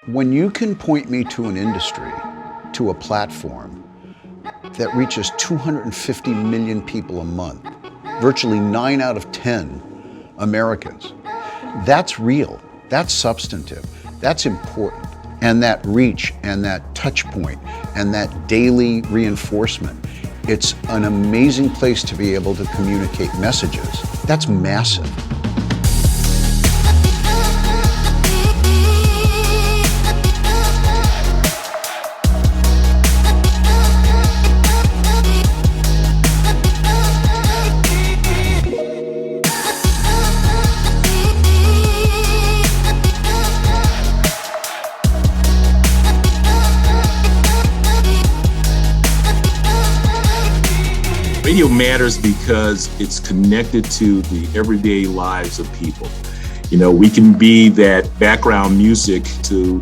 When you can point me to an industry, to a platform that reaches 250 million people a month, virtually 9 out of 10 Americans, that's real, that's substantive, that's important. And that reach and that touch point and that daily reinforcement, it's an amazing place to be able to communicate messages. That's massive. Radio matters because it's connected to the everyday lives of people. You know, we can be that background music to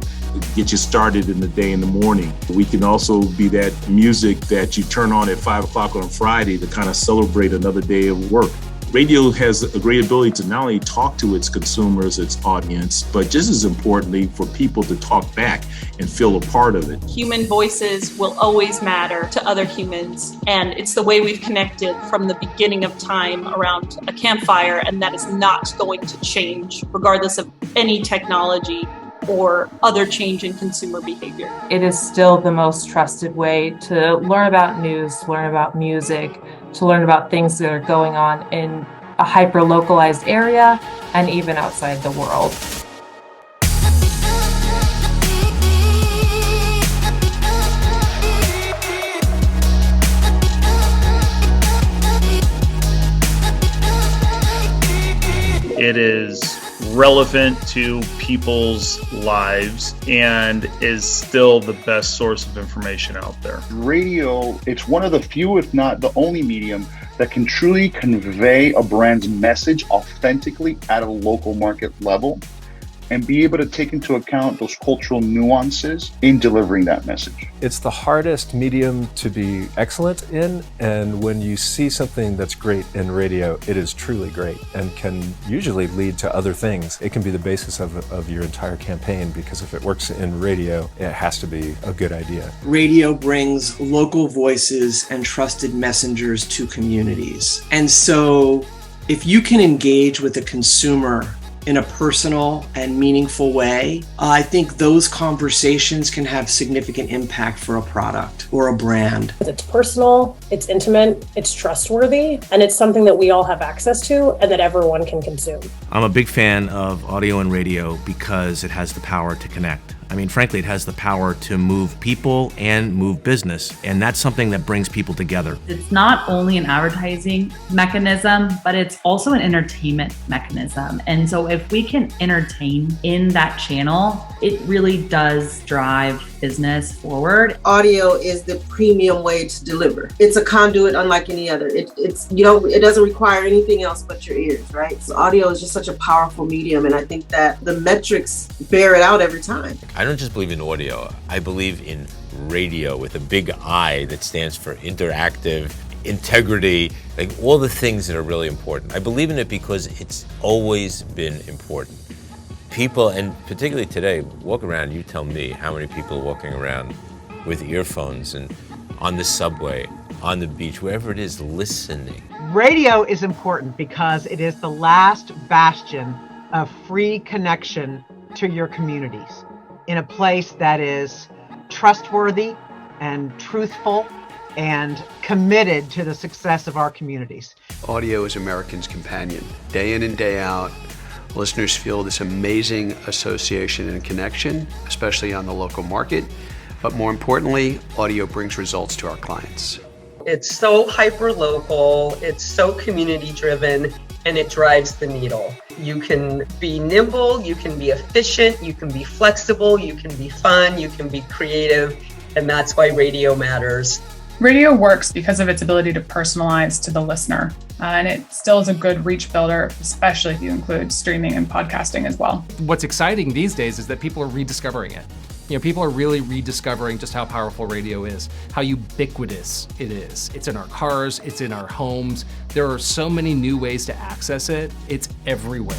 get you started in the day in the morning. We can also be that music that you turn on at 5 o'clock on Friday to kind of celebrate another day of work. Radio has a great ability to not only talk to its consumers, its audience, but just as importantly for people to talk back and feel a part of it. Human voices will always matter to other humans, and it's the way we've connected from the beginning of time around a campfire, and that is not going to change regardless of any technology or other change in consumer behavior. It is still the most trusted way to learn about news, to learn about music, to learn about things that are going on in a hyper-localized area and even outside the world. It is relevant to people's lives and is still the best source of information out there. Radio, it's one of the few, if not the only medium that can truly convey a brand's message authentically at a local market level and be able to take into account those cultural nuances in delivering that message. It's the hardest medium to be excellent in, and when you see something that's great in radio, it is truly great and can usually lead to other things. It can be the basis of your entire campaign, because if it works in radio, it has to be a good idea. Radio brings local voices and trusted messengers to communities. And so if you can engage with a consumer in a personal and meaningful way, I think those conversations can have significant impact for a product or a brand. It's personal, it's intimate, it's trustworthy, and it's something that we all have access to and that everyone can consume. I'm a big fan of audio and radio because it has the power to connect. I mean, frankly, it has the power to move people and move business, and that's something that brings people together. It's not only an advertising mechanism, but it's also an entertainment mechanism. And so if we can entertain in that channel, it really does drive business forward. Audio is the premium way to deliver. It's a conduit unlike any other. It doesn't require anything else but your ears, right? So audio is just such a powerful medium, and I think that the metrics bear it out every time. I don't just believe in audio, I believe in radio with a big I that stands for interactive, integrity, like all the things that are really important. I believe in it because it's always been important. People, and particularly today, walk around, you tell me how many people are walking around with earphones and on the subway, on the beach, wherever it is, listening. Radio is important because it is the last bastion of free connection to your communities in a place that is trustworthy and truthful and committed to the success of our communities. Audio is Americans' companion. Day in and day out, listeners feel this amazing association and connection, especially on the local market. But more importantly, audio brings results to our clients. It's so hyper-local, it's so community-driven, and it drives the needle. You can be nimble, you can be efficient, you can be flexible, you can be fun, you can be creative, and that's why radio matters. Radio works because of its ability to personalize to the listener, and it still is a good reach builder, especially if you include streaming and podcasting as well. What's exciting these days is that people are rediscovering it. You know, people are really rediscovering just how powerful radio is, how ubiquitous it is. It's in our cars, it's in our homes. There are so many new ways to access it. It's everywhere.